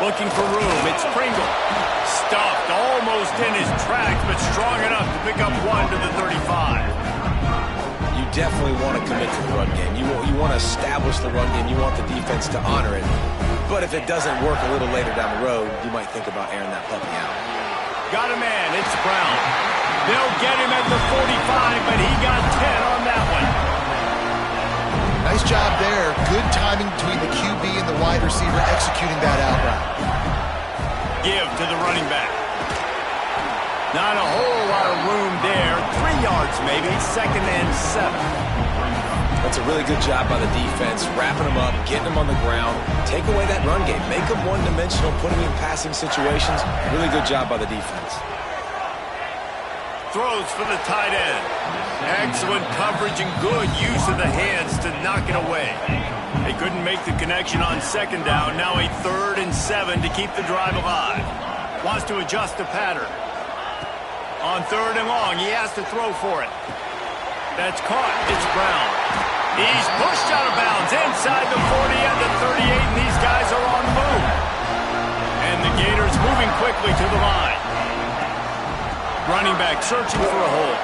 Looking for room. It's Pringle. Stuffed almost in his tracks, but strong enough to pick up one to the 35. You definitely want to commit to the run game. You want to establish the run game. You want the defense to honor it. But if it doesn't work a little later down the road, you might think about airing that puppy out. Got a man. It's Brown. They'll get him at the 45, but he got 10 on that one. Nice job there. Good timing between the QB and the wide receiver executing that out route. Give to the running back. Not a whole lot of room there. 3 yards maybe. 2nd and 7. That's a really good job by the defense, wrapping them up, getting them on the ground, take away that run game, make them one-dimensional, put them in passing situations. Really good job by the defense. Throws for the tight end. Excellent coverage and good use of the hands to knock it away. They couldn't make the connection on 2nd down. Now a 3rd and 7 to keep the drive alive. Wants to adjust the pattern. On 3rd and long, he has to throw for it. That's caught. It's Brown. He's pushed out of bounds inside the 40 and the 38, and these guys are on the move. And the Gators moving quickly to the line. Running back searching for a hole.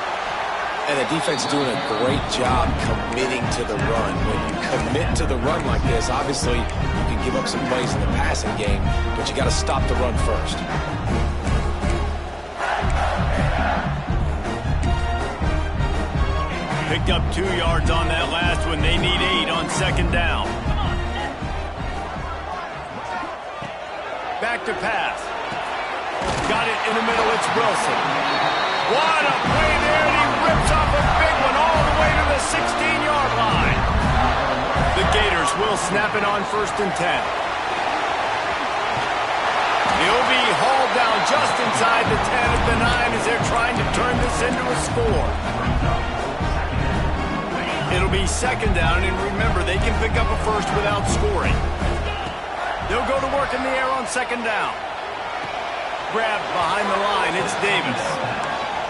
And the defense doing a great job committing to the run. When you commit to the run like this, obviously you can give up some plays in the passing game, but you got to stop the run first. Picked up 2 yards on that last one. They need 8 on 2nd down. Back to pass. Got it in the middle. It's Wilson. What a play there, and he rips off a big one all the way to the 16-yard line. The Gators will snap it on 1st and 10. He'll be hauled down just inside the 10 at the 9 as they're trying to turn this into a score. It'll be 2nd down, and remember, they can pick up a first without scoring. They'll go to work in the air on 2nd down. Grabbed behind the line, it's Davis.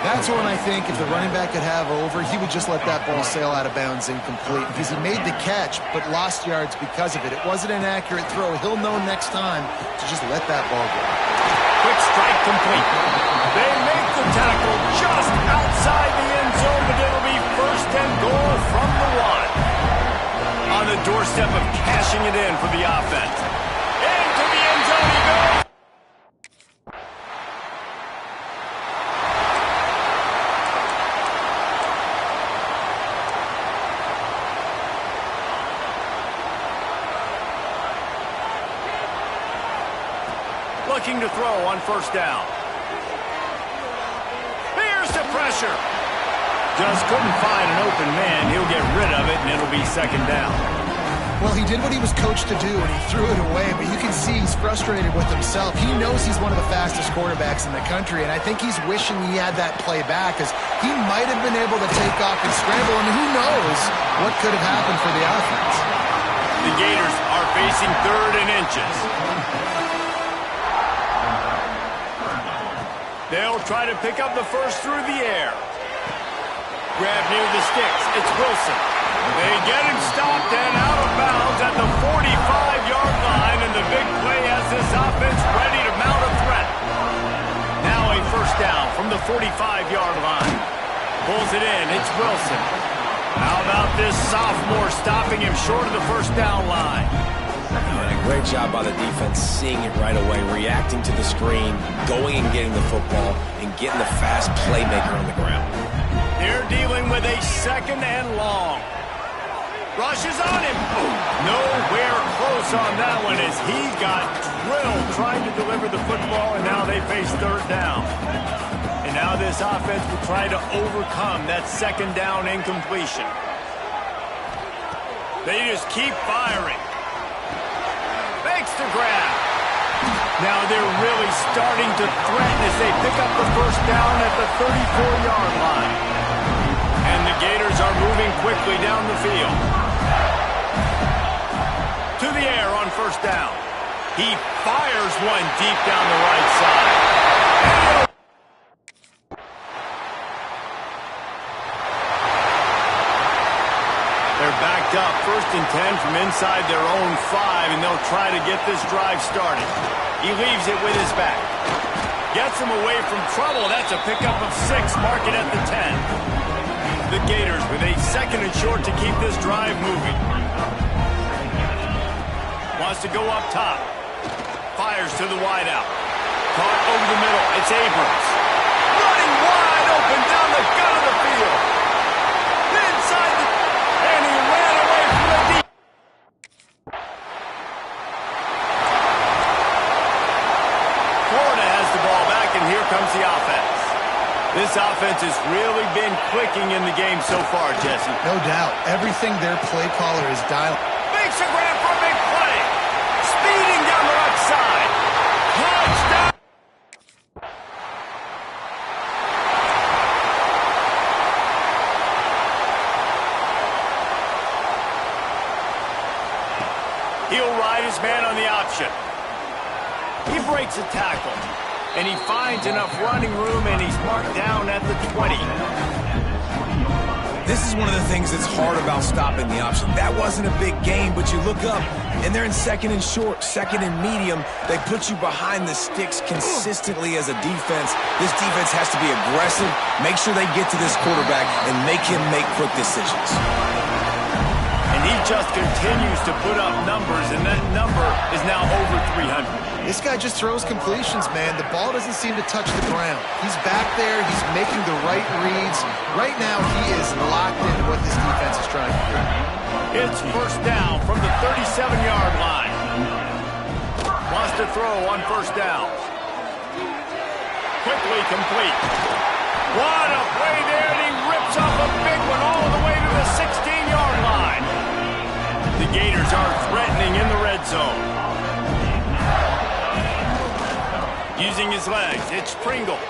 That's one I think if the running back could have over, he would just let that ball sail out of bounds incomplete because he made the catch but lost yards because of it. It wasn't an accurate throw. He'll know next time to just let that ball go. Quick strike complete. They make the tackle just outside the end zone, but it'll be 1st and goal from the 1. On the doorstep of cashing it in for the offense. Into the end zone he goes. Looking to throw on 1st down. Here's the pressure. Just couldn't find an open man. He'll get rid of it, and it'll be 2nd down. Well, he did what he was coached to do, and he threw it away, but you can see he's frustrated with himself. He knows he's one of the fastest quarterbacks in the country, and I think he's wishing he had that play back, because he might have been able to take off and scramble, and who knows what could have happened for the offense. The Gators are facing 3rd and inches. They'll try to pick up the first through the air. Grab near the sticks. It's Wilson. They get him stopped and out of bounds at the 45-yard line, and the big play has this offense ready to mount a threat. Now a 1st down from the 45-yard line. Pulls it in. It's Wilson. How about this sophomore stopping him short of the 1st down line? Great job by the defense, seeing it right away, reacting to the screen, going and getting the football, and getting the fast playmaker on the ground. They're dealing with a 2nd and long. Rushes on him. Nowhere close on that one as he got drilled trying to deliver the football, and now they face 3rd down. And now this offense will try to overcome that 2nd down incompletion. They just keep firing. Makes the grab. Now they're really starting to threaten as they pick up the 1st down at the 34-yard line. And the Gators are moving quickly down the field. To the air on 1st down. He fires one deep down the right side. They're backed up 1st and 10 from inside their own 5, and they'll try to get this drive started. He leaves it with his back. Gets him away from trouble. That's a pickup of 6, mark it at the 10. The Gators with a 2nd and short to keep this drive moving. Wants to go up top. Fires to the wideout. Caught over the middle. It's Abrams. Running wide open down the gut of the field. Inside the... And he ran away from the deep. Florida has the ball back, and here comes the offense. This offense has really been clicking in the game so far, Jesse. No doubt. Everything their play caller is dialing. Makes a grab for a big play. Speeding down the left side. Touchdown. He'll ride his man on the option. He breaks a tackle, and he finds enough running room, and he's marked down at the 20. This is one of the things that's hard about stopping the option. That wasn't a big gain, but you look up, and they're in 2nd and short, 2nd and medium. They put you behind the sticks consistently as a defense. This defense has to be aggressive, make sure they get to this quarterback, and make him make quick decisions. And he just continues to put up numbers, and that number is now over 300. This guy just throws completions, man. The ball doesn't seem to touch the ground. He's back there. He's making the right reads. Right now, he is locked into what this defense is trying to do. It's first down from the 37-yard line. Wants to throw on first down. Quickly complete. What a play there, and he rips off a big one all the way to the 16-yard line. The Gators are threatening in the red zone. Using his legs, it's Pringle.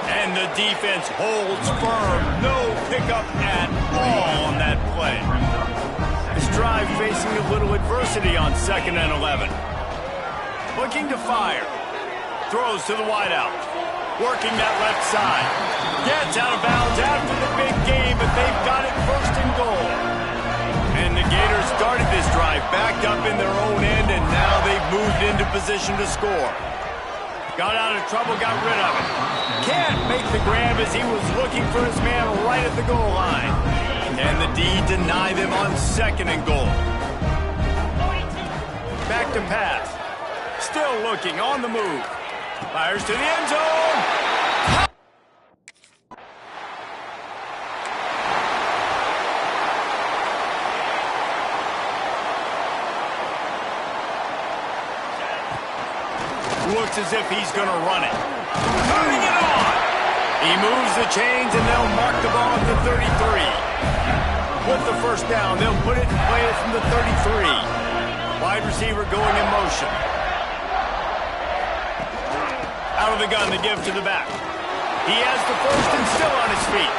And the defense holds firm. No pickup at all on that play. This drive facing a little adversity on 2nd and 11. Looking to fire. Throws to the wideout. Working that left side. Gets out of bounds after the big game, but they've got it 1st and goal. And the Gators started this drive backed up in their own end, and now they've moved into position to score. Got out of trouble, got rid of it. Can't make the grab as he was looking for his man right at the goal line. And the D denied them on 2nd and goal. Back to pass. Still looking, on the move. Fires to the end zone. Looks as if he's going to run it. Turning it on. He moves the chains, and they'll mark the ball at the 33. With the first down, they'll put it and play it from the 33. Wide receiver going in motion. Out of the gun to give to the back. He has the first and still on his feet.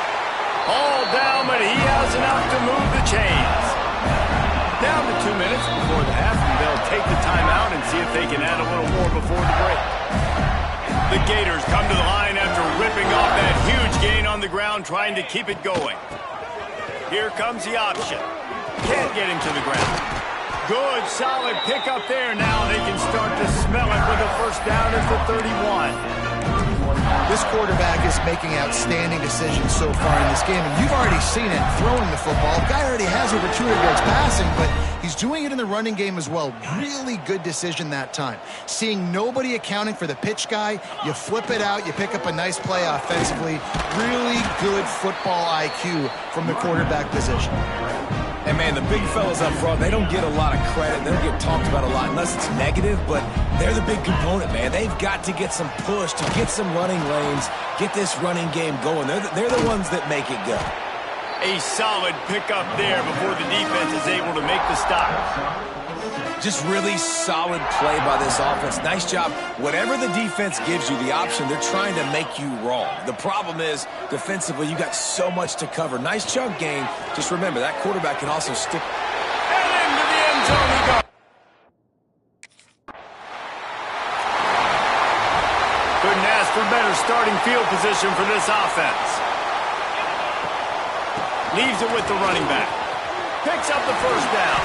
All down, but he has enough to move the chains. Down to 2 minutes before the half, and they'll take the timeout and see if they can add a little more before the break. The Gators come to the line after ripping off that huge gain on the ground, trying to keep it going. Here comes the option. Can't get him to the ground. Good, solid pickup there. Now they can start to smell it with a first down at the 31. This quarterback is making outstanding decisions so far in this game, and you've already seen it throwing the football. The guy already has over 200 yards passing, but he's doing it in the running game as well. Really good decision that time. Seeing nobody accounting for the pitch guy, you flip it out, you pick up a nice play offensively. Really good football IQ from the quarterback position. And, man, the big fellas up front, they don't get a lot of credit. They don't get talked about a lot unless it's negative, but they're the big component, man. They've got to get some push, to get some running lanes, get this running game going. They're the ones that make it go. A solid pickup there before the defense is able to make the stop. Just really solid play by this offense. Nice job. Whatever the defense gives you the option, they're trying to make you wrong. The problem is, defensively, you got so much to cover. Nice chunk gain. Just remember, that quarterback can also stick. And into the end zone he goes. Couldn't ask for better starting field position for this offense. Leaves it with the running back. picks up the first down.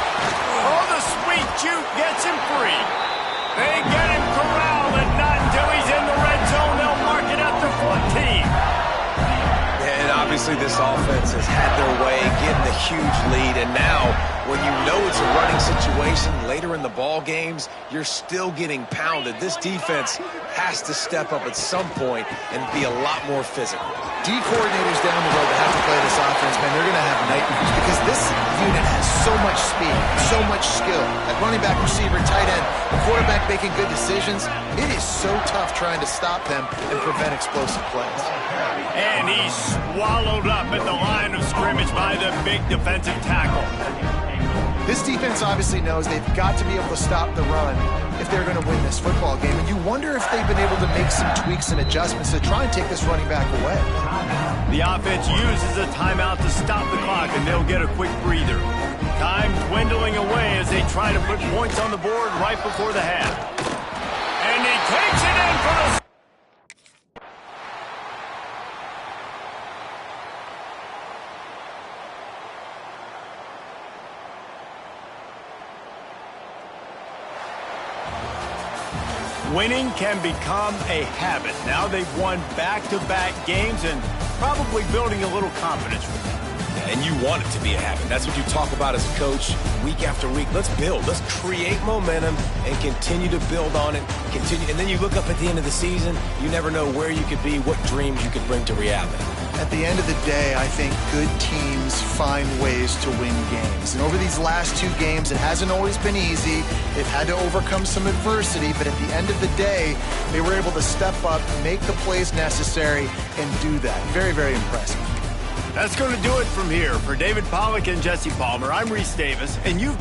Oh, the sweet juke gets him free. They get him corralled, and not until he's in the red zone. They'll mark it up to 14. And obviously this offense has had their way, getting a huge lead. And now, when you know it's a running situation later in the ball games, you're still getting pounded. This defense has to step up at some point and be a lot more physical. D coordinators down the road that have to play this offense, man, they're going to have nightmares because this unit has so much speed, so much skill. At running back, receiver, tight end, the quarterback making good decisions. It is so tough trying to stop them and prevent explosive plays. And he's swallowed up at the line of scrimmage by the big defensive tackle. This defense obviously knows they've got to be able to stop the run if they're going to win this football game. And you wonder if they've been able to make some tweaks and adjustments to try and take this running back away. The offense uses a timeout to stop the clock, and they'll get a quick breather. Time dwindling away as they try to put points on the board right before the half. And he takes it in for the... Winning can become a habit. Now they've won back-to-back games and probably building a little confidence for them. And you want it to be a habit. That's what you talk about as a coach week after week. Let's build. Let's create momentum and continue to build on it. And then you look up at the end of the season, you never know where you could be, what dreams you could bring to reality. At the end of the day, I think good teams find ways to win games. And over these last two games, it hasn't always been easy. They've had to overcome some adversity, but at the end of the day, they were able to step up, make the plays necessary, and do that. Very, very impressive. That's going to do it from here. For David Pollack and Jesse Palmer, I'm Reese Davis, and you've...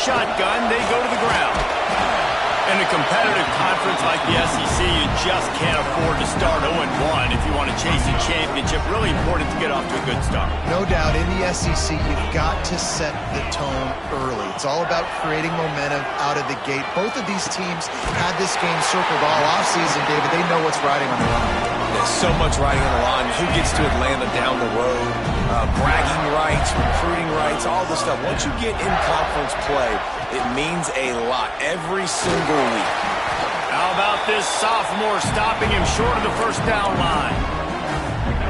shotgun, they go to the ground. In a competitive conference like the SEC, you just can't afford to start 0-1 if you want to chase a championship. Really important to get off to a good start. No doubt, in the SEC, you've got to set the tone early. It's all about creating momentum out of the gate. Both of these teams had this game circled all offseason, David. They know what's riding on the line. There's so much riding on the line. Who gets to Atlanta down the road? bragging rights, recruiting rights, all this stuff. Once you get in conference play, it means a lot every single week. How about this sophomore stopping him short of the first down line?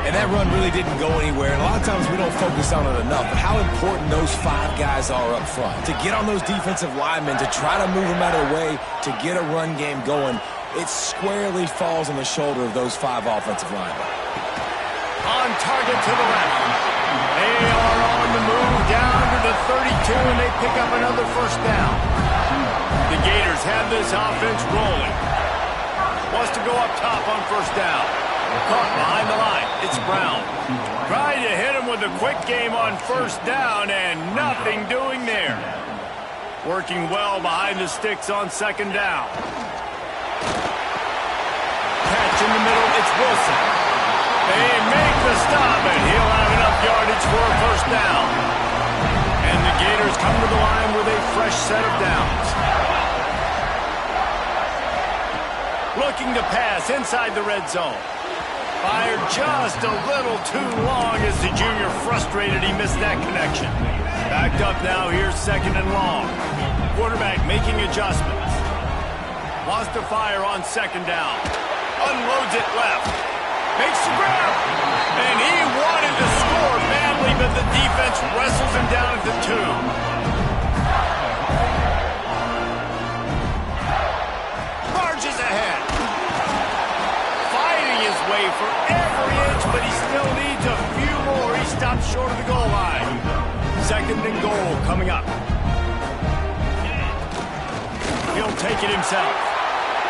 And that run really didn't go anywhere. And a lot of times we don't focus on it enough, but how important those 5 guys are up front. To get on those defensive linemen, to try to move them out of the way, to get a run game going, it squarely falls on the shoulder of those 5 offensive linemen. On target to the left. They are on the move down to the 32, and they pick up another first down. The Gators have this offense rolling. Wants to go up top on first down. Caught behind the line. It's Brown. Trying to hit him with a quick game on first down, and nothing doing there. Working well behind the sticks on second down. Catch in the middle. It's Wilson. They make the stop, and he'll have enough yardage for a first down. And the Gators come to the line with a fresh set of downs. Looking to pass inside the red zone. Fired just a little too long as the junior frustrated he missed that connection. Backed up now, here's second and long. Quarterback making adjustments. Wants to fire on second down. Unloads it left. Makes the grab. And he wanted to score badly, but the defense wrestles him down at the 2. Barges ahead. Fighting his way for every inch, but he still needs a few more. He stops short of the goal line. Second and goal coming up. He'll take it himself.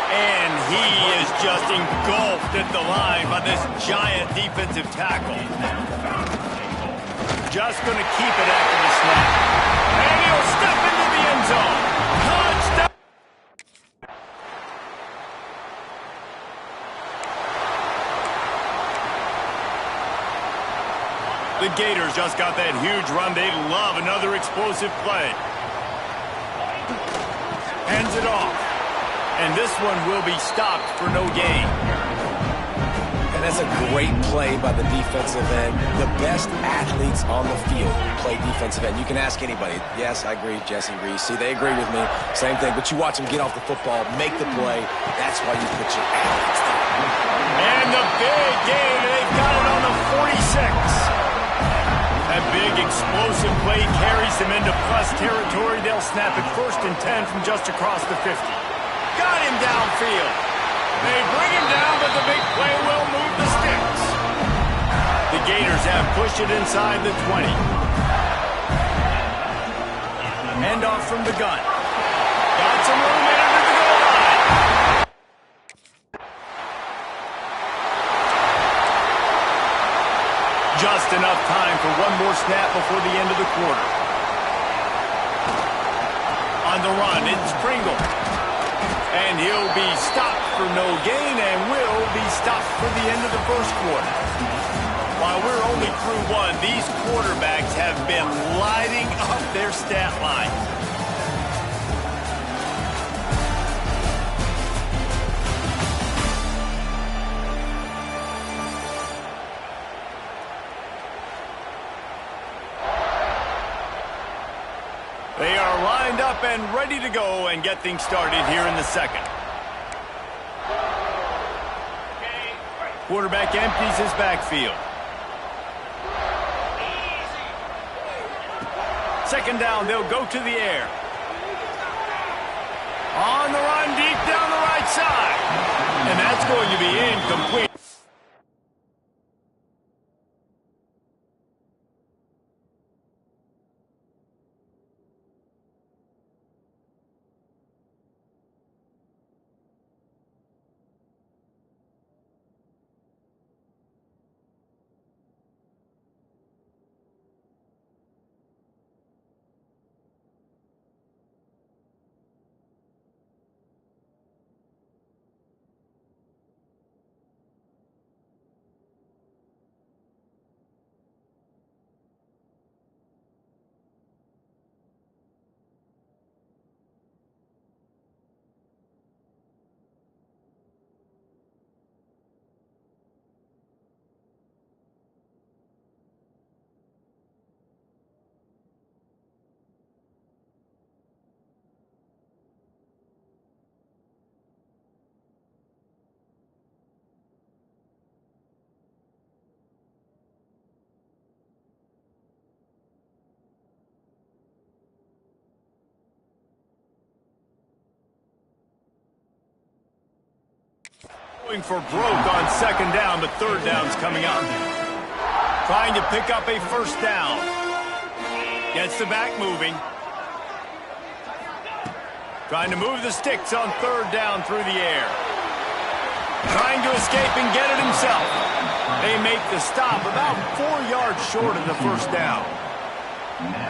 And he is just engulfed at the line by this giant defensive tackle. Just going to keep it after the snap. And he'll step into the end zone. Touchdown! The Gators just got that huge run. They love another explosive play. Hands it off. And this one will be stopped for no gain. And that's a great play by the defensive end. The best athletes on the field play defensive end. You can ask anybody. Yes, I agree. Jesse agrees. See, they agree with me. Same thing. But you watch them get off the football, make the play. That's why you put your athletes there. And the big game. They've got it on the 46. That big explosive play carries them into plus territory. They'll snap it 1st and 10 from just across the 50. Got him downfield. They bring him down, but the big play will move the sticks. The Gators have pushed it inside the 20. Hand off from the gun. Got some room in under the goal line. Just enough time for one more snap before the end of the quarter. On the run, it's Pringle. And he'll be stopped for no gain and will be stopped for the end of the first quarter. While we're only through one, these quarterbacks have been lighting up their stat line. They are lined up and ready to go and get things started here in the second. Quarterback empties his backfield. Second down, they'll go to the air. On the run, deep down the right side. And that's going to be incomplete. Going for broke on second down, but third down's coming up. Trying to pick up a first down. Gets the back moving. Trying to move the sticks on third down through the air. Trying to escape and get it himself. They make the stop about 4 yards short of the first down.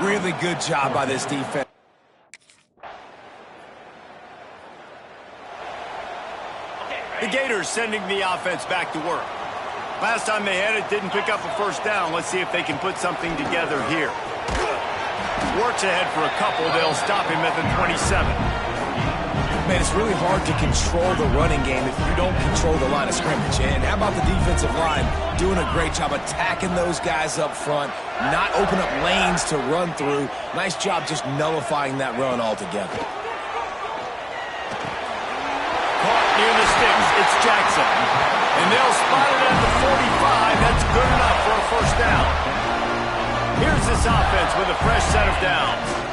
Really good job by this defense. The Gators sending the offense back to work. Last time they had it, didn't pick up a first down. Let's see if they can put something together here. Works ahead for a couple. They'll stop him at the 27. Man, it's really hard to control the running game if you don't control the line of scrimmage. And how about the defensive line doing a great job attacking those guys up front, not open up lanes to run through. Nice job just nullifying that run altogether. Caught near the sticks. It's Jackson. And they'll spot it at the 45. That's good enough for a first down. Here's this offense with a fresh set of downs.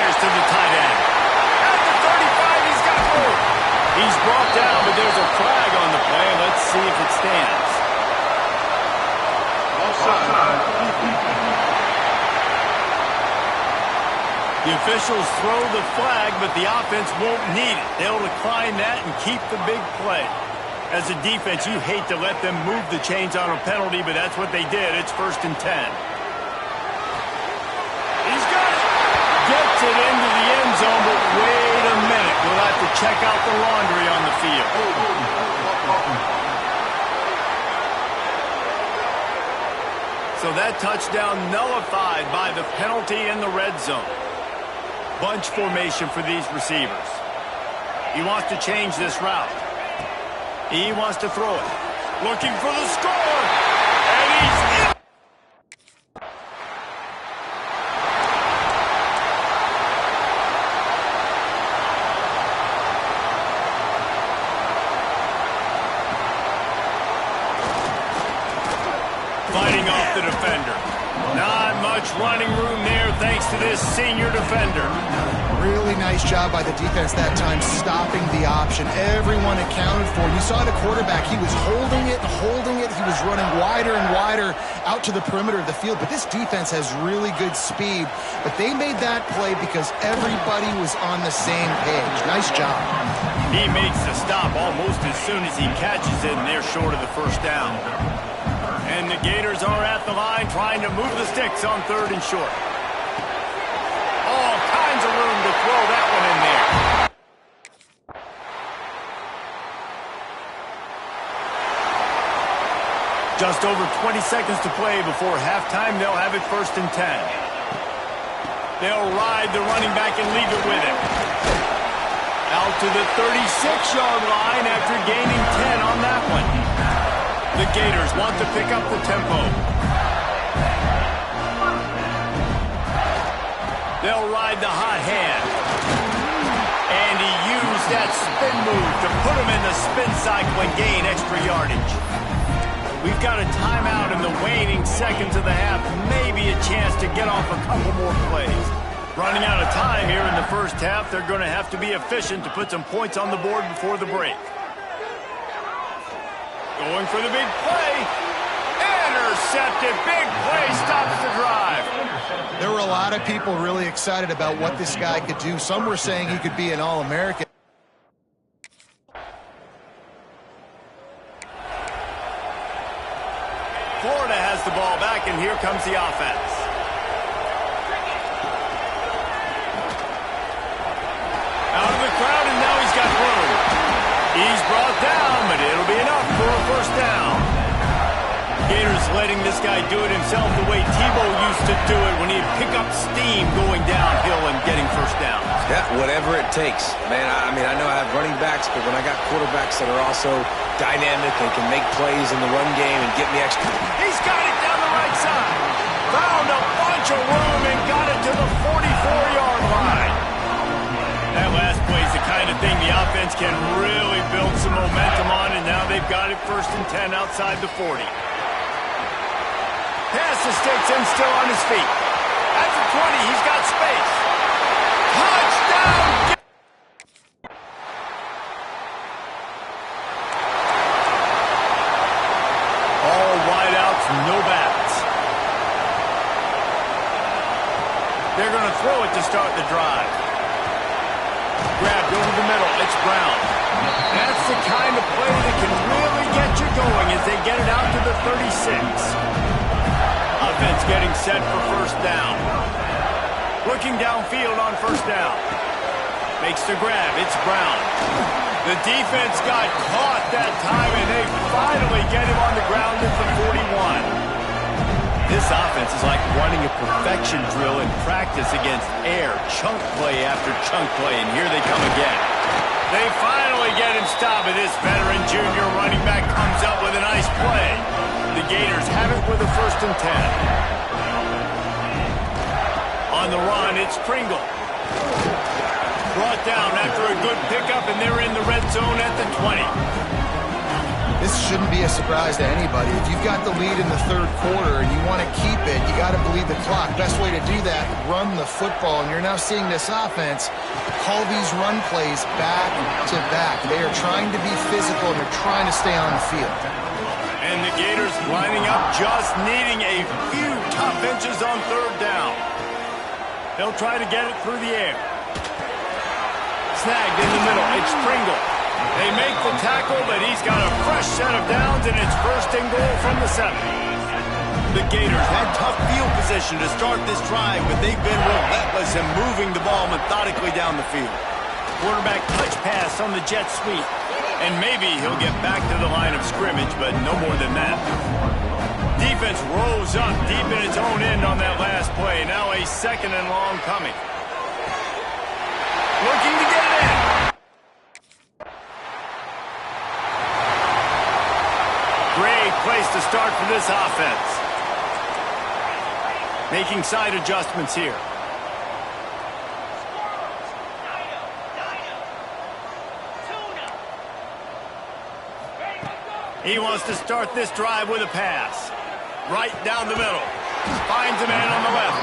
To the tight end. At the 35, he's got room. He's brought down, but there's a flag on the play. Let's see if it stands. Offside. The officials throw the flag, but the offense won't need it. They'll decline that and keep the big play. As a defense, you hate to let them move the chains on a penalty, but that's what they did. It's 1st and 10. He's got it. Gets it into the end zone, but wait a minute. We'll have to check out the laundry on the field. So that touchdown nullified by the penalty in the red zone. Bunch formation for these receivers. He wants to change this route. He wants to throw it. Looking for the score. And he's in. Fighting off the defender. Not much running room there thanks to this senior defender. Really nice job by the defense that time, stopping the option. Everyone accounted for. You saw the quarterback. He was holding it. He was running wider and wider out to the perimeter of the field. But this defense has really good speed. But they made that play because everybody was on the same page. Nice job. He makes the stop almost as soon as he catches it, and they're short of the first down. And the Gators are at the line trying to move the sticks on 3rd and short. All kinds of room to throw that one in there. Just over 20 seconds to play before halftime. They'll have it 1st and 10. They'll ride the running back and leave it with him. Out to the 36-yard line after gaining 10 on that one. The Gators want to pick up the tempo. They'll ride the hot hand. And he used that spin move to put him in the spin cycle and gain extra yardage. We've got a timeout in the waning seconds of the half. Maybe a chance to get off a couple more plays. Running out of time here in the first half. They're going to have to be efficient to put some points on the board before the break. Going for the big play. Intercepted. Big play stops the drive. There were a lot of people really excited about what this guy could do. Some were saying he could be an All-American. Florida has the ball back, and here comes the offense. Out of the crowd, and now he's got room. He's brought down, but it'll be enough for a first down. Gators letting this guy do it himself the way Tebow used to do it when he'd pick up steam going downhill and getting first down. Yeah, whatever it takes. Man, I mean, I know I have running backs, but when I got quarterbacks that are also dynamic and can make plays in the run game and get me extra. He's got it down the right side. Found a bunch of room and got it to the 44-yard line. That last play is the kind of thing the offense can really build some momentum on, and now they've got it 1st and 10 outside the 40. Pass the sticks and still on his feet. At the 20, he's got space. Touchdown! They're going to throw it to start the drive. Grabbed over the middle. It's Brown. That's the kind of play that can really get you going as they get it out to the 36. Offense getting set for first down. Looking downfield on first down. Makes the grab. It's Brown. The defense got caught that time, and they finally get him on the ground at the 41. This offense is like running a perfection drill in practice against air. Chunk play after chunk play, and here they come again. They finally get him stopped, and this veteran junior running back comes up with a nice play. The Gators have it with a 1st and 10. On the run, it's Pringle. Brought down after a good pickup, and they're in the red zone at the 20. This shouldn't be a surprise to anybody. If you've got the lead in the 3rd quarter and you want to keep it, you got to bleed the clock. Best way to do that, run the football. And you're now seeing this offense call these run plays back to back. They are trying to be physical, and they're trying to stay on the field. And the Gators lining up, just needing a few tough inches on 3rd down. They'll try to get it through the air. Snagged in the middle. It's Pringle. They make the tackle, but he's got a fresh set of downs, and it's 1st and goal from the 7. The Gators had tough field position to start this drive, but they've been relentless in moving the ball methodically down the field. Quarterback touch pass on the jet sweep, and maybe he'll get back to the line of scrimmage, but no more than that. Defense rose up deep in its own end on that last play. Now a 2nd and long coming. Looking to get it in. Great place to start for this offense. Making side adjustments here. He wants to start this drive with a pass. Right down the middle. Finds a man on the left.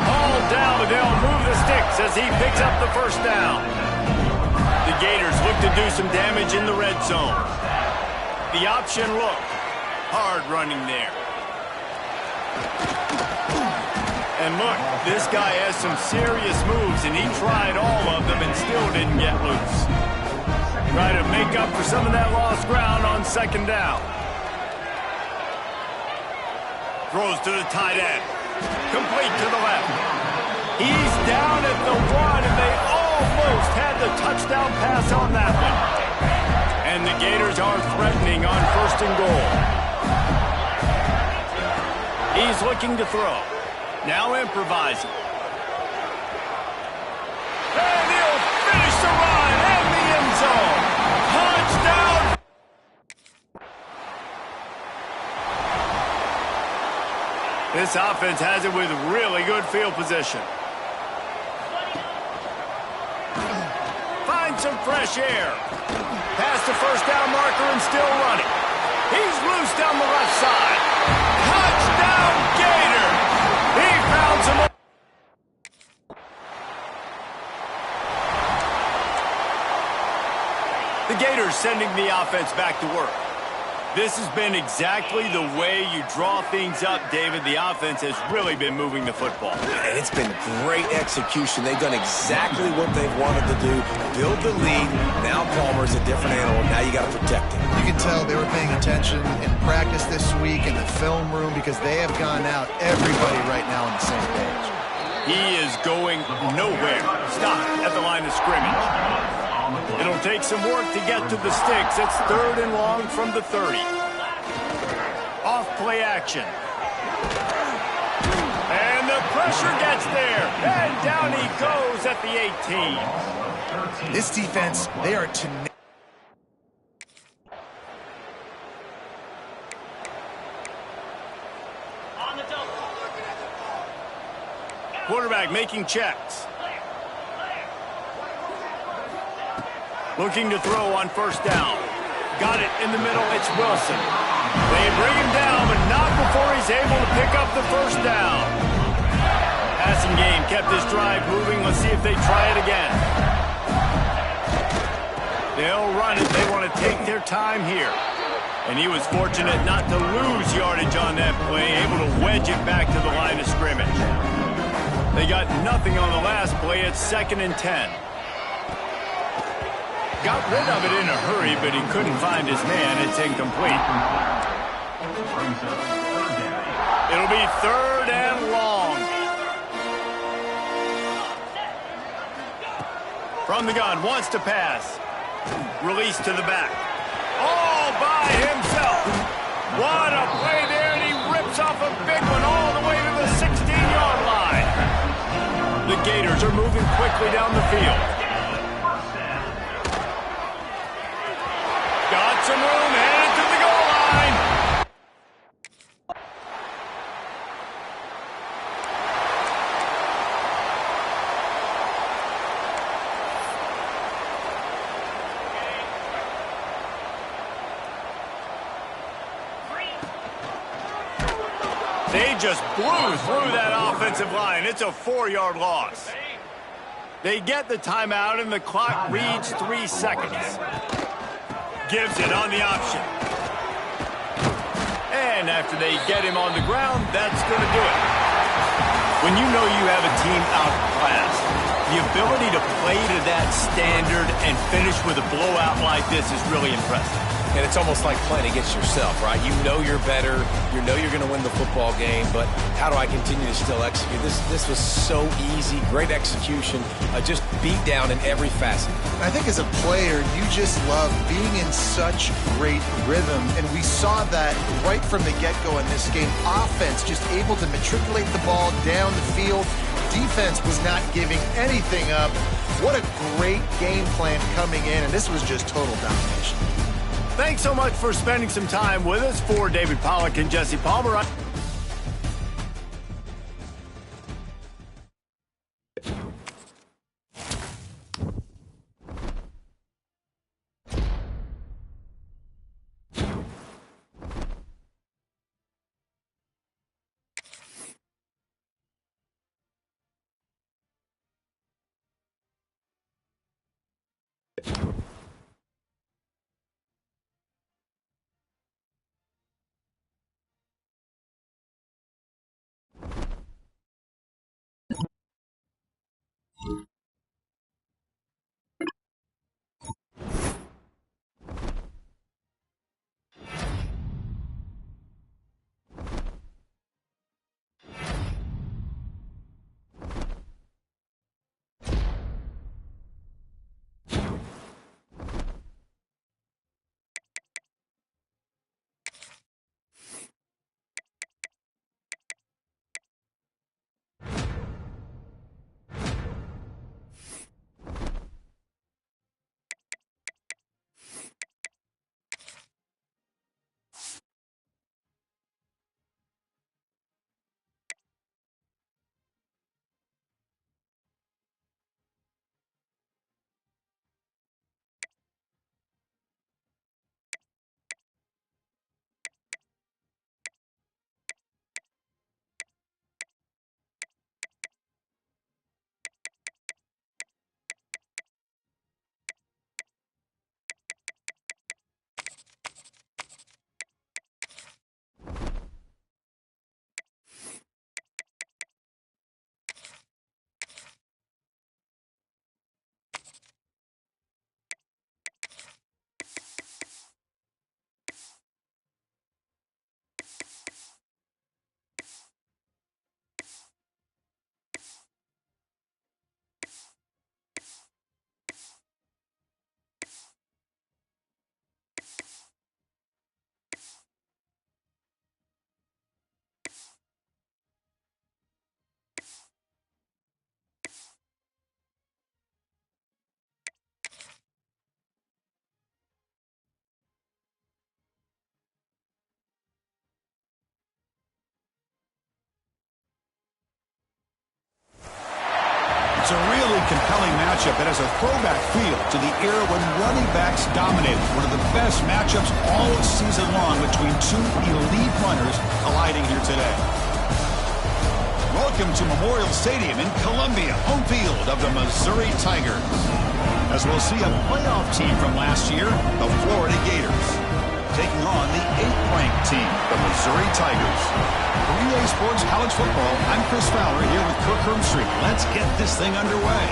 All down, but they'll move the sticks as he picks up the 1st down. The Gators look to do some damage in the red zone. The option look. Hard running there. And look, this guy has some serious moves, and he tried all of them and still didn't get loose. Try to make up for some of that lost ground on 2nd down. Throws to the tight end. Complete to the left. He's down at the 1, and they almost had the touchdown pass on that one. And the Gators are threatening on 1st and goal. He's looking to throw. Now improvising. And he'll finish the run in the end zone. Touchdown! This offense has it with really good field position. Find some fresh air. Past the 1st down marker and still running. He's loose down the left side. Touchdown, Gator! He found some... The Gators sending the offense back to work. This has been exactly the way you draw things up, David. The offense has really been moving the football. And it's been great execution. They've done exactly what they've wanted to do. Build the lead. Now Palmer's a different animal. Now you got to protect him. You can tell they were paying attention in practice this week in the film room because they have gone out, everybody right now on the same page. He is going nowhere. Stop at the line of scrimmage. It'll take some work to get to the sticks. It's 3rd and long from the 30. Off play action. And the pressure gets there. And down he goes at the 18. This defense, they are tenacious. Quarterback making checks. Looking to throw on 1st down. Got it in the middle. It's Wilson. They bring him down, but not before he's able to pick up the 1st down. Passing game kept this drive moving. Let's see if they try it again. They'll run it. They want to take their time here. And he was fortunate not to lose yardage on that play, able to wedge it back to the line of scrimmage. They got nothing on the last play. It's 2nd and 10. Got rid of it in a hurry, but he couldn't find his man. It's incomplete. It'll be 3rd and long. From the gun, wants to pass. Release to the back. All by himself. What a play there, and he rips off a big one all the way to the 16-yard line. The Gators are moving quickly down the field. Got some room, headed to the goal line. They just blew through that offensive line. It's a 4-yard loss. They get the timeout, and the clock reads 3 seconds. Gives it on the option. And after they get him on the ground, that's going to do it. When you know you have a team outclassed, the ability to play to that standard and finish with a blowout like this is really impressive. And it's almost like playing against yourself, right? You know you're better. You know you're going to win the football game, but how do I continue to still execute? This was so easy, great execution, just beat down in every facet. I think as a player, you just love being in such great rhythm, and we saw that right from the get-go in this game. Offense just able to matriculate the ball down the field. Defense was not giving anything up. What a great game plan coming in, and this was just total domination. Thanks so much for spending some time with us. For David Pollack and Jesse Palmer. It's a really compelling matchup that has a throwback feel to the era when running backs dominated. One of the best matchups all season long between two elite runners colliding here today. Welcome to Memorial Stadium in Columbia, home field of the Missouri Tigers. As we'll see a playoff team from last year, the Florida Gators. taking on the 8th-ranked team, the Missouri Tigers. For EA Sports College Football, I'm Chris Fowler here with Kirk Herbstreit. Let's get this thing underway.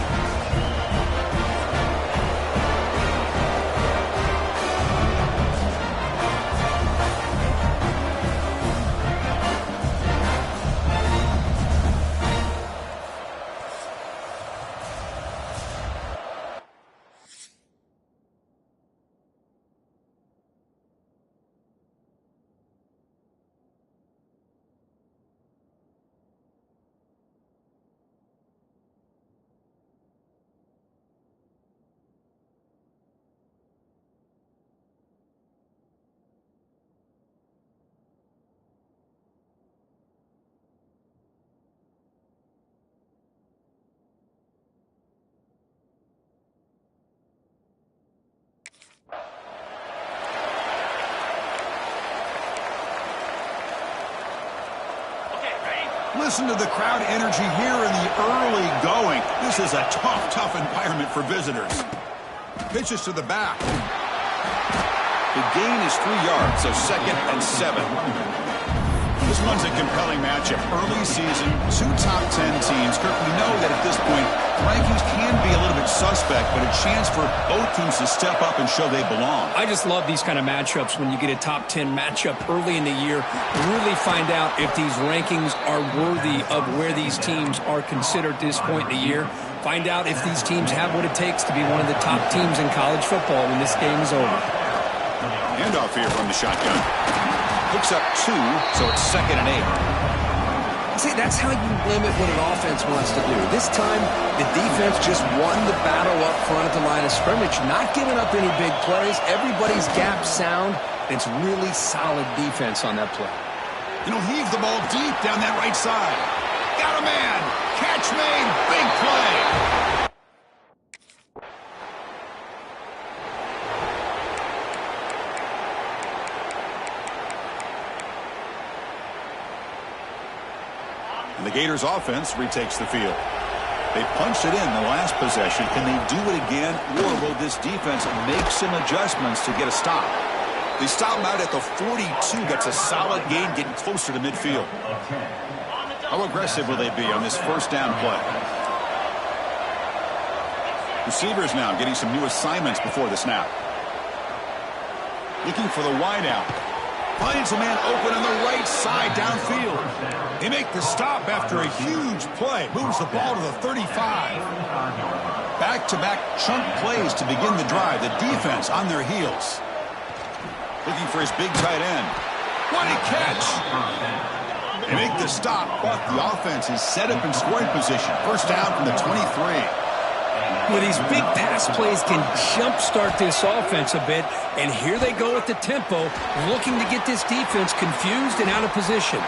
Listen to the crowd energy here in the early going. This is a tough environment for visitors. Pitches to the back. The gain is 3 yards, so 2nd and 7. This one's a compelling matchup. Early season, 2 top 10 teams. Kirk, we know that at this point, rankings can be a little bit suspect, but a chance for both teams to step up and show they belong. I just love these kind of matchups when you get a top 10 matchup early in the year. Really find out if these rankings are worthy of where these teams are considered at this point in the year. Find out if these teams have what it takes to be one of the top teams in college football when this game is over. Handoff here from the shotgun. Hooks up 2, so it's 2nd and 8. See, that's how you limit what an offense wants to do. This time, the defense just won the battle up front at the line of scrimmage, not giving up any big plays. Everybody's gap sound. It's really solid defense on that play. Heave the ball deep down that right side. Got a man. Catch made. Big play. The Gators offense retakes the field. They punched it in the last possession. Can they do it again, or will this defense make some adjustments to get a stop? They stop him out at the 42. That's a solid gain, getting closer to midfield. How aggressive will they be on this first down play? Receivers now getting some new assignments before the snap. Looking for the wide out. Finds a man open on the right side downfield. They make the stop after a huge play. Moves the ball to the 35. Back-to-back chunk plays to begin the drive. The defense on their heels. Looking for his big tight end. What a catch! They make the stop, but the offense is set up in scoring position. First down from the 23. Well, these big pass plays can jumpstart this offense a bit, and here they go at the tempo, looking to get this defense confused and out of position.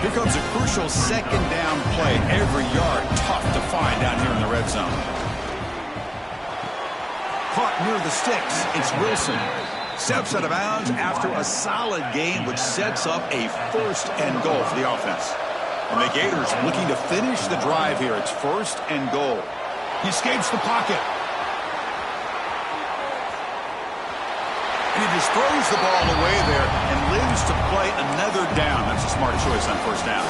Here comes a crucial 2nd down play. Every yard tough to find down here in the red zone. Caught near the sticks. It's Wilson. Steps out of bounds after a solid game, which sets up a 1st and goal for the offense. And the Gators looking to finish the drive here. It's 1st and goal. He escapes the pocket. And he just throws the ball away there and lives to play another down. That's a smart choice on 1st down.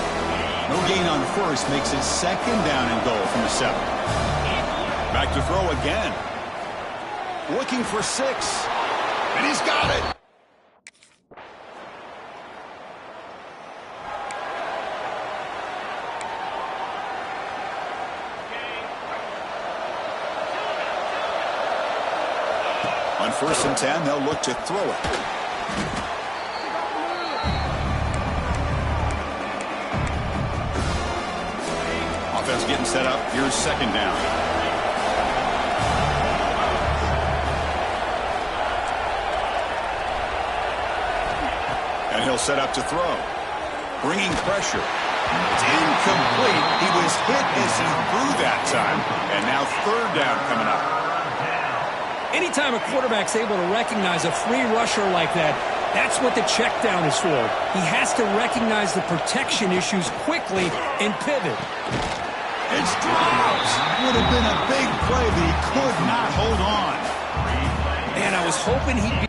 No gain on 1st makes it 2nd down and goal from the 7. Back to throw again. Looking for 6. And he's got it. On 1st and 10, they'll look to throw it. Offense getting set up. Here's 2nd down. And he'll set up to throw. Bringing pressure. It's incomplete. He was hit as he threw that time. And now 3rd down coming up. Anytime a quarterback's able to recognize a free rusher like that, that's what the check down is for. He has to recognize the protection issues quickly and pivot. It's dropped. Would have been a big play, but he could not hold on. And I was hoping he'd be...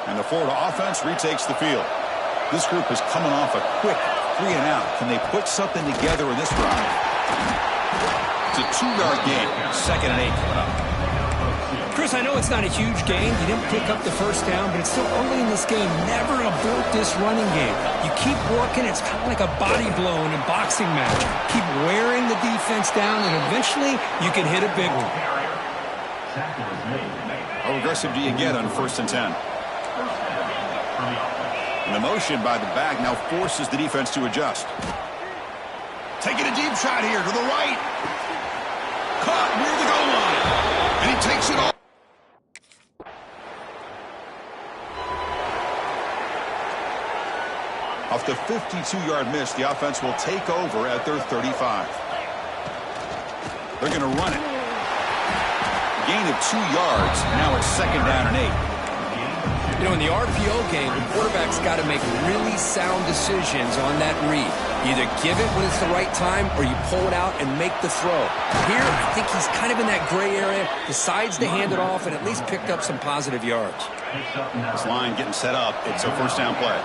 And the Florida offense retakes the field. This group is coming off a quick 3-and-out. Can they put something together in this drive? It's a 2-yard gain. 2nd and 8 coming up. Chris, I know it's not a huge gain. You didn't pick up the first down, but it's still early in this game. Never abort this running game. You keep working. It's kind of like a body blow in a boxing match. Keep wearing the defense down, and eventually you can hit a big one. How aggressive do you get on 1st and 10? And the motion by the back now forces the defense to adjust. Taking a deep shot here to the right. Caught near the goal line. And he takes it all. Off the 52-yard miss, the offense will take over at their 35. They're going to run it. Gain of 2 yards. Now it's 2nd down and 8. You know, in the RPO game, the quarterback's got to make really sound decisions on that read. You either give it when it's the right time or you pull it out and make the throw. Here, I think he's kind of in that gray area, decides to hand it off and at least picked up some positive yards. This line getting set up. It's a 1st down play.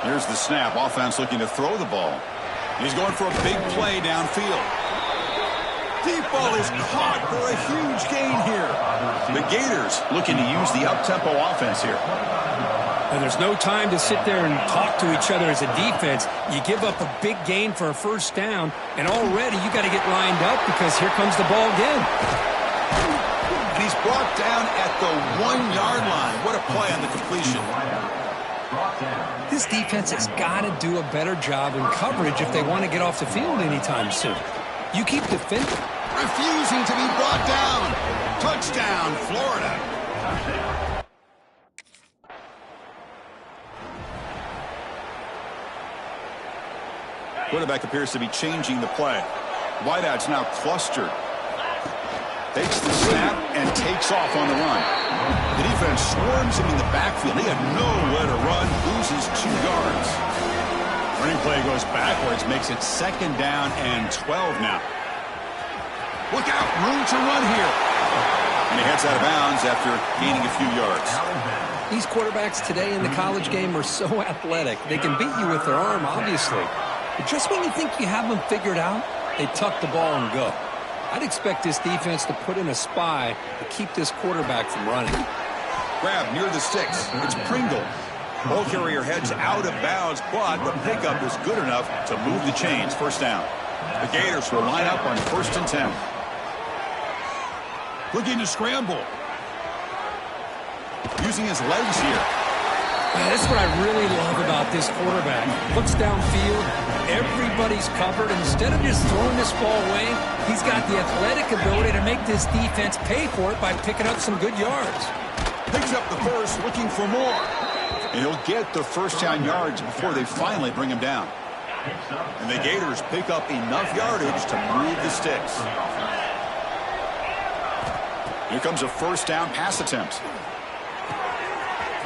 Here's the snap. Offense looking to throw the ball. He's going for a big play downfield. Deep ball is caught for a huge gain here. The Gators looking to use the up-tempo offense here. And there's no time to sit there and talk to each other as a defense. You give up a big gain for a 1st down, and already you got to get lined up because here comes the ball again. And he's brought down at the 1-yard line. What a play on the completion. This defense has got to do a better job in coverage if they want to get off the field anytime soon. You keep defending. Refusing to be brought down. Touchdown, Florida. Quarterback appears to be changing the play. Wideout's now clustered. Takes the snap and takes off on the run. The defense swarms him in the backfield. He had nowhere to run, loses 2 yards. Running play goes backwards, makes it 2nd down and 12 now. Look out, room to run here. And he heads out of bounds after gaining a few yards. These quarterbacks today in the college game are so athletic. They can beat you with their arm, obviously. But just when you think you have them figured out, they tuck the ball and go. I'd expect this defense to put in a spy to keep this quarterback from running. Grab near the sticks. It's Pringle. Ball carrier heads out of bounds, but the pickup is good enough to move the chains. 1st down. The Gators will line up on 1st and 10. Looking to scramble. Using his legs here. Man, that's what I really love about this quarterback. Looks downfield, everybody's covered. Instead of just throwing this ball away, he's got the athletic ability to make this defense pay for it by picking up some good yards. Picks up the first, looking for more. And he'll get the 1st down yards before they finally bring him down. And the Gators pick up enough yardage to move the sticks. Here comes a 1st down pass attempt.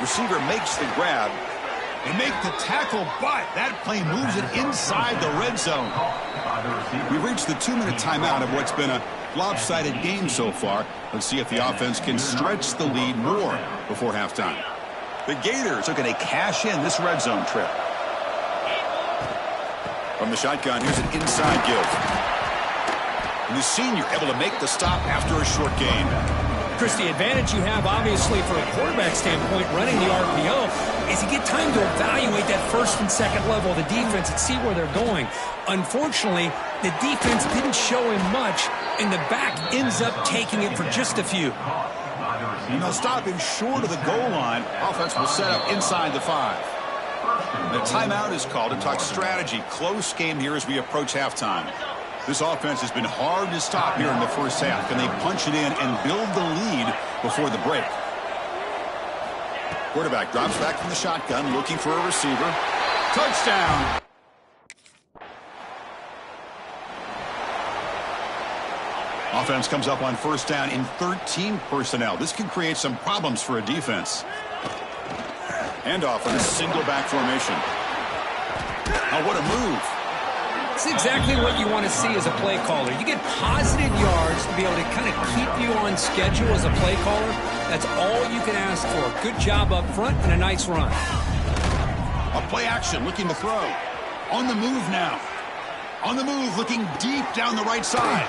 Receiver makes the grab. They make the tackle, but that play moves it inside the red zone. We've reached the 2-minute timeout of what's been a lopsided game so far. Let's see if the offense can stretch the lead more before halftime. The Gators are going to cash in this red zone trip. From the shotgun, here's an inside give. And the senior able to make the stop after a short gain. Chris, the advantage you have, obviously, from a quarterback standpoint, running the RPO, is you get time to evaluate that 1st and 2nd level of the defense and see where they're going. Unfortunately, the defense didn't show him much, and the back ends up taking it for just a few. And they'll stop him short of the goal line. Offense will set up inside the 5. The timeout is called to talk strategy. Close game here as we approach halftime. This offense has been hard to stop here in the 1st half. Can they punch it in and build the lead before the break? Quarterback drops back from the shotgun, looking for a receiver. Touchdown. Offense comes up on first down in 13 personnel. This can create some problems for a defense. Handoff in a single back formation. Oh, what a move. It's exactly what you want to see as a play caller. You get positive yards to be able to kind of keep you on schedule as a play caller. That's all you can ask for. Good job up front and a nice run. A play action, looking to throw. On the move now. On the move, looking deep down the right side.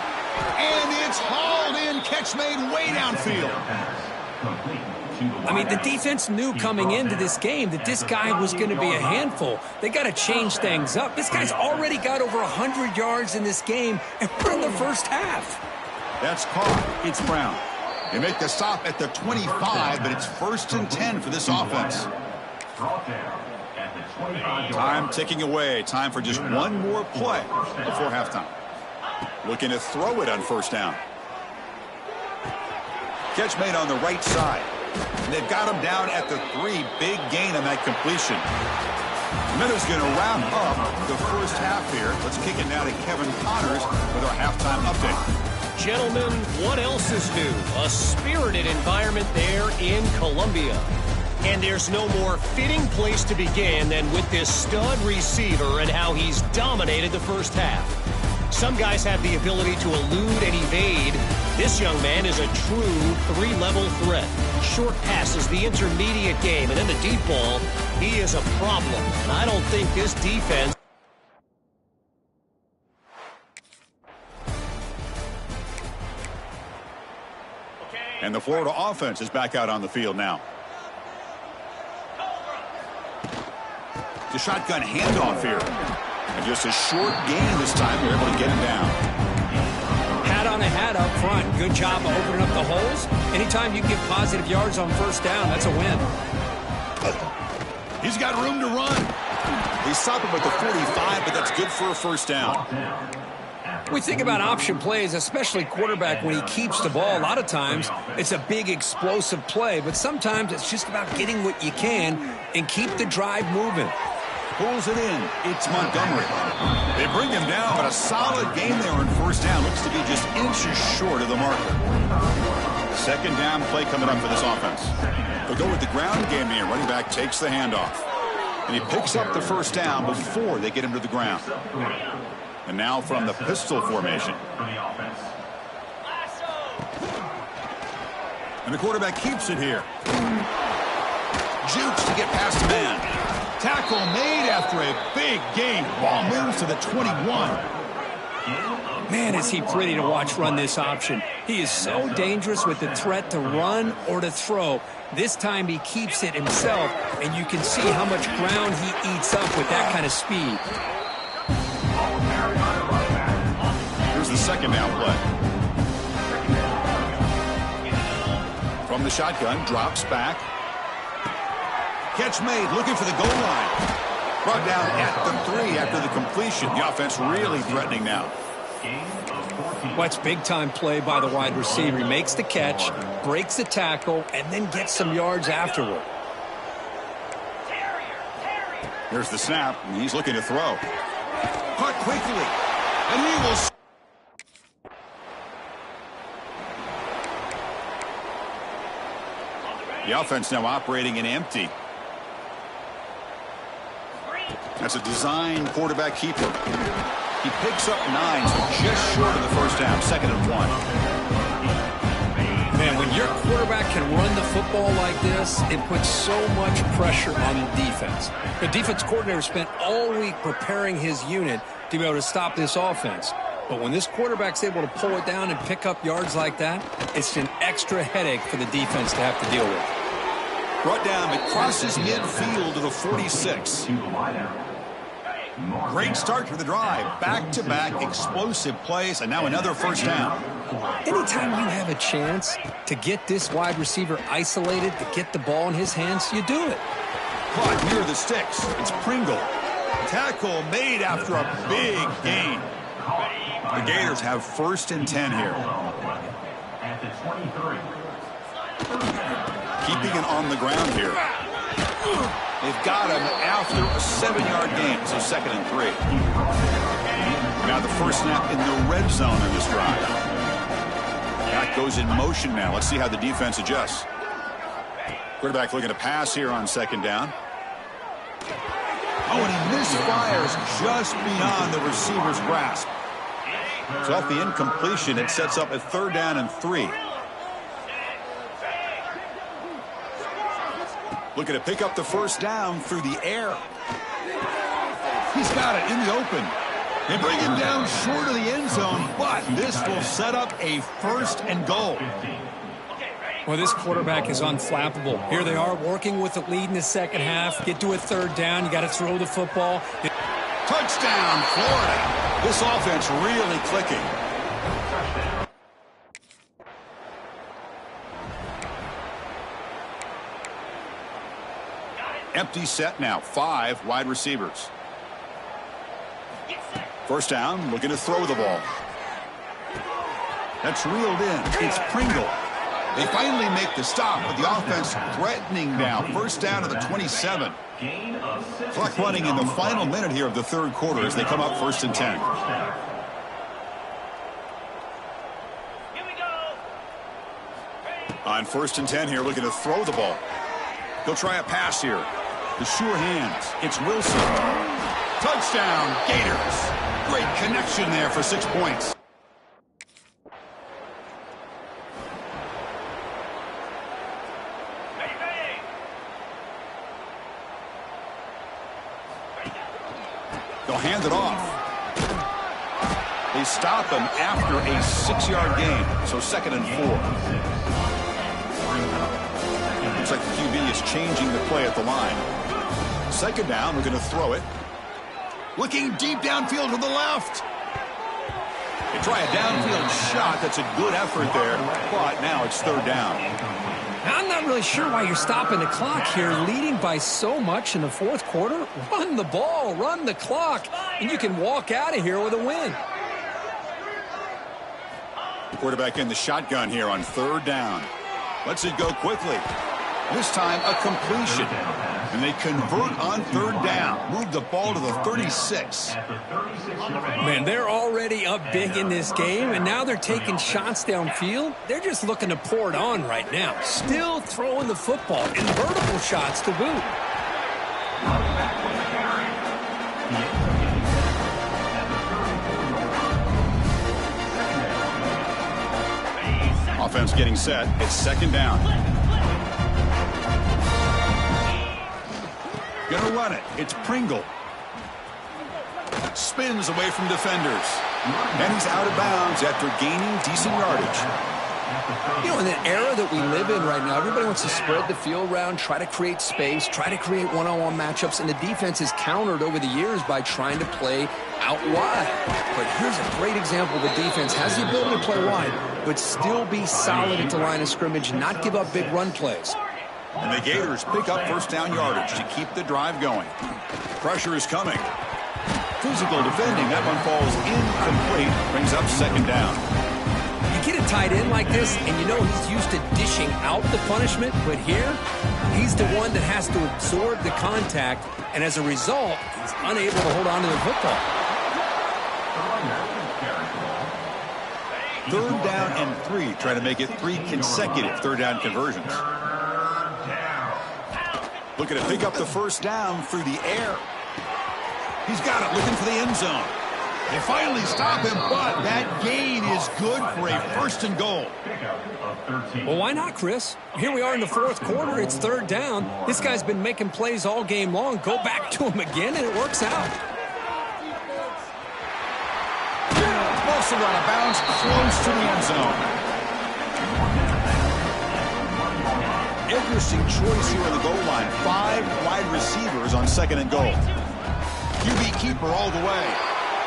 And it's hauled in. Catch made way downfield. I mean, the defense knew coming into this game that this guy was going to be a handful. They got to change things up. This guy's already got over 100 yards in this game, and we're in the first half. That's caught. It's Brown. They make the stop at the 25, but it's 1st and 10 for this offense. Time ticking away. Time for just one more play before halftime. Looking to throw it on first down. Catch made on the right side. And they've got him down at the 3. Big gain on that completion. Minutes going to round up the first half here. Let's kick it now to Kevin Connors with our halftime update. Gentlemen, what else is new? A spirited environment there in Columbia. And there's no more fitting place to begin than with this stud receiver and how he's dominated the first half. Some guys have the ability to elude and evade. This young man is a true 3-level threat. Short passes, the intermediate game, and then the deep ball. He is a problem. And I don't think this defense... And the Florida offense is back out on the field now. The shotgun handoff here. And just a short gain this time. They're able to get him down. Hat on a hat up front. Good job of opening up the holes. Anytime you get positive yards on first down, that's a win. He's got room to run. He stopped him at the 45, but that's good for a first down. We think about option plays, especially quarterback, when he keeps the ball. A lot of times, it's a big explosive play, but sometimes it's just about getting what you can and keep the drive moving. Pulls it in. It's Montgomery. They bring him down, but a solid game there on first down. Looks to be just inches short of the marker. Second down play coming up for this offense. They'll go with the ground game here. Running back takes the handoff. And he picks up the first down before they get him to the ground. And now from the pistol formation. And the quarterback keeps it here. Jukes to get past the man. Tackle made after a big gain. Ball moves to the 21. Man, is he pretty to watch run this option. He is so dangerous with the threat to run or to throw. This time he keeps it himself, and you can see how much ground he eats up with that kind of speed. Here's the second down play. From the shotgun, drops back. Catch made, looking for the goal line. Brought down at the 3 after the completion. The offense really threatening now. What's big-time play by the wide receiver. He makes the catch, breaks the tackle, and then gets some yards afterward. Here's the snap, and he's looking to throw. Caught quickly, and he will... The offense now operating in empty. That's a design quarterback keeper. He picks up 9, so just short of the first down, 2nd and 1. Man, when your quarterback can run the football like this, it puts so much pressure on the defense. The defense coordinator spent all week preparing his unit to be able to stop this offense. But when this quarterback's able to pull it down and pick up yards like that, it's an extra headache for the defense to have to deal with. Brought down, it crosses midfield to the 46. Great start to the drive. Back-to-back explosive plays, and now another first down. Anytime you have a chance to get this wide receiver isolated, to get the ball in his hands, you do it. Caught near the sticks. It's Pringle. Tackle made after a big gain. The Gators have 1st and 10 here. Keeping it on the ground here. They've got him after a 7-yard gain, so 2nd and 3. Now the first snap in the red zone on this drive. That goes in motion now. Let's see how the defense adjusts. Quarterback looking to pass here on 2nd down. Oh, and he misfires just beyond the receiver's grasp. So off the incompletion, it sets up a 3rd down and 3. Looking to pick up the first down through the air. He's got it in the open. They bring him down short of the end zone, but this will set up a 1st and goal. Well, this quarterback is unflappable. Here they are working with the lead in the second half. Get to a 3rd down. You got to throw the football. Touchdown, Florida. This offense really clicking. Empty set now. 5 wide receivers. First down, looking to throw the ball. That's reeled in. It's Pringle. They finally make the stop, but the offense threatening now. First down to the 27. Clock running in the final minute here of the 3rd quarter as they come up 1st and 10. On 1st and 10 here, looking to throw the ball. They'll try a pass here. The sure hands. It's Wilson. Touchdown, Gators. Great connection there for 6 points. They'll hand it off. They stop him after a 6-yard gain, so 2nd and 4. Looks like the QB is changing the play at the line. 2nd down, we're going to throw it. Looking deep downfield to the left. They try a downfield shot. That's a good effort there, but now it's 3rd down. I'm not really sure why you're stopping the clock here, leading by so much in the 4th quarter. Run the ball, run the clock, and you can walk out of here with a win. The quarterback in the shotgun here on 3rd down. Lets it go quickly. This time a completion. And they convert on 3rd down. Move the ball to the 36. Man, they're already up big in this game, and now they're taking shots downfield. They're just looking to pour it on right now. Still throwing the football in vertical shots to boot. Offense getting set. It's 2nd down. Gonna run it. It's Pringle. Spins away from defenders. And he's out of bounds after gaining decent yardage. You know, in the era that we live in right now, everybody wants to spread the field around, try to create space, try to create one-on-one matchups, and the defense is countered over the years by trying to play out wide. But here's a great example. The defense has the ability to play wide, but still be solid at the line of scrimmage, not give up big run plays. And the Gators pick up 1st down yardage to keep the drive going. Pressure is coming. Physical defending. That one falls incomplete. Brings up 2nd down. You get a tight end like this, and you know he's used to dishing out the punishment, but here, he's the one that has to absorb the contact, and as a result, he's unable to hold on to the football. 3rd down and 3. Trying to make it 3 consecutive 3rd down conversions. Looking to pick up the first down through the air. He's got it, looking for the end zone. They finally stop him, but that gain is good for a 1st and goal. Well, why not, Chris? Here we are in the 4th quarter. It's 3rd down. This guy's been making plays all game long. Go back to him again, and it works out. Also out of bounds, close to the end zone. Interesting choice here on the goal line. 5 wide receivers on 2nd and goal. QB keeper all the way.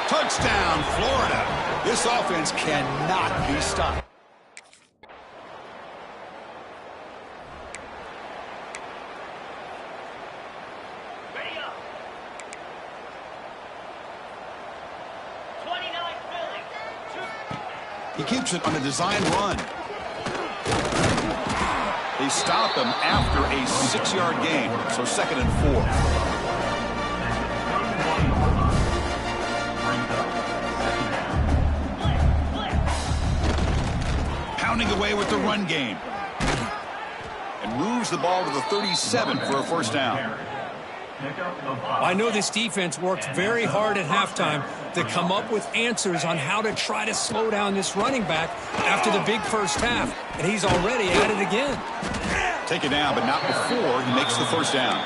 Touchdown, Florida. This offense cannot be stopped. He keeps it on a design run. They stop him after a 6-yard gain, so 2nd and 4. Pounding away with the run game. And moves the ball to the 37 for a first down. I know this defense worked very hard at halftime to come up with answers on how to try to slow down this running back after the big first half, and he's already at it again. Take it down, but not before he makes the first down.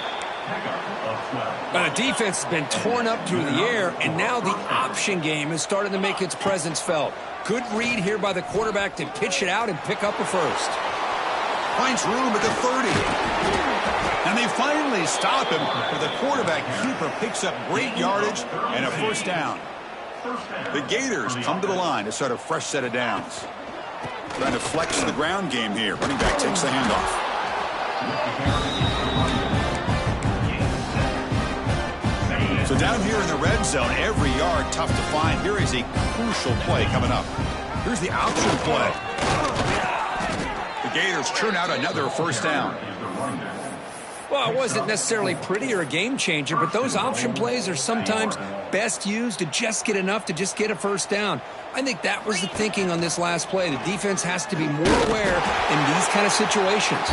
Now, the defense has been torn up through the air, and now the option game is starting to make its presence felt. Good read here by the quarterback to pitch it out and pick up a first. Finds room at the 30. And they finally stop him, but the quarterback keeper picks up great yardage and a first down. The Gators come to the line to start a fresh set of downs. Trying to flex the ground game here. Running back takes the handoff. So down here in the red zone, every yard tough to find. Here is a crucial play coming up. Here's the option play. The Gators churn out another first down. Well, it wasn't necessarily pretty or a game changer, but those option plays are sometimes best used to just get enough to just get a first down. I think that was the thinking on this last play. The defense has to be more aware in these kind of situations.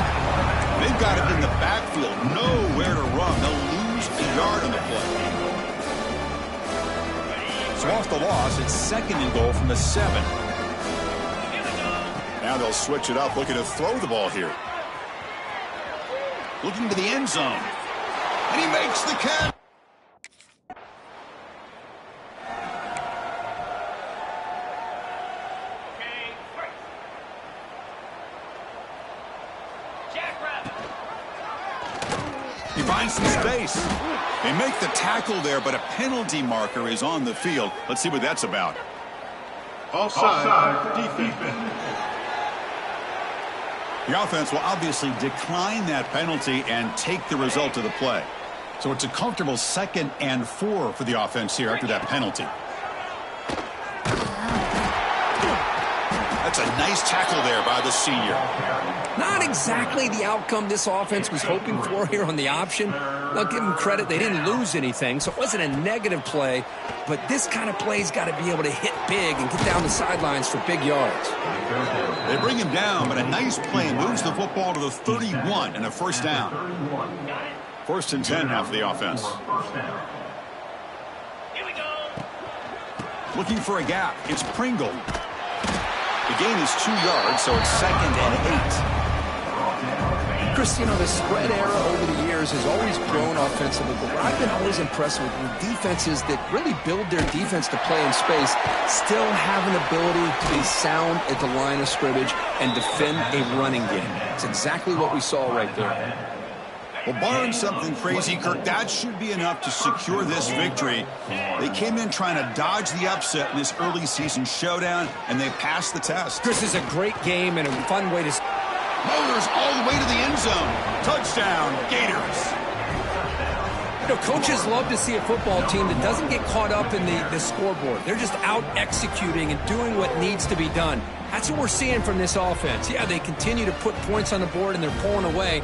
They've got it in the backfield, nowhere to run. They'll lose a yard on the play. So off the loss, it's 2nd and goal from the 7. Now they'll switch it up, looking to throw the ball here. Looking to the end zone. And he makes the catch. He finds some space. They make the tackle there, but a penalty marker is on the field. Let's see what that's about. Offside defense. The offense will obviously decline that penalty and take the result of the play. So it's a comfortable 2nd and 4 for the offense here after that penalty. That's a nice tackle there by the senior. Not exactly the outcome this offense was hoping for here on the option. I'll give them credit. They didn't lose anything, so it wasn't a negative play. But this kind of play's got to be able to hit big and get down the sidelines for big yards. They bring him down, but a nice play moves the football to the 31 and a first down. 1st and 10 now for the offense. Here we go. Looking for a gap. It's Pringle. The gain is 2 yards, so it's 2nd and 8. Chris, you know, the spread era over the years has always grown offensively, but what I've been always impressed with defenses that really build their defense to play in space still have an ability to be sound at the line of scrimmage and defend a running game. It's exactly what we saw right there. Well, barring something crazy, Kirk, that should be enough to secure this victory. They came in trying to dodge the upset in this early season showdown, and they passed the test. Chris, is a great game and a fun way to... Motors all the way to the end zone. Touchdown, Gators. You know, coaches love to see a football team that doesn't get caught up in the scoreboard. They're just out executing and doing what needs to be done. That's what we're seeing from this offense. Yeah, they continue to put points on the board and they're pulling away.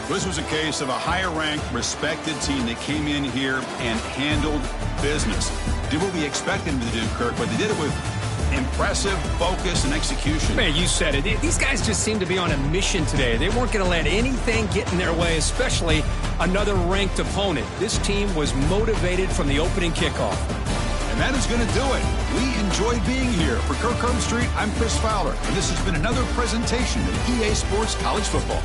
This was a case of a higher-ranked, respected team that came in here and handled business. Did what we expected them to do, Kirk, but they did it with impressive focus and execution. Man, you said it. These guys just seem to be on a mission today. They weren't going to let anything get in their way, especially another ranked opponent. This team was motivated from the opening kickoff. And that is going to do it. We enjoyed being here. For Kirk Herbstreit, I'm Chris Fowler, and this has been another presentation of EA Sports College Football.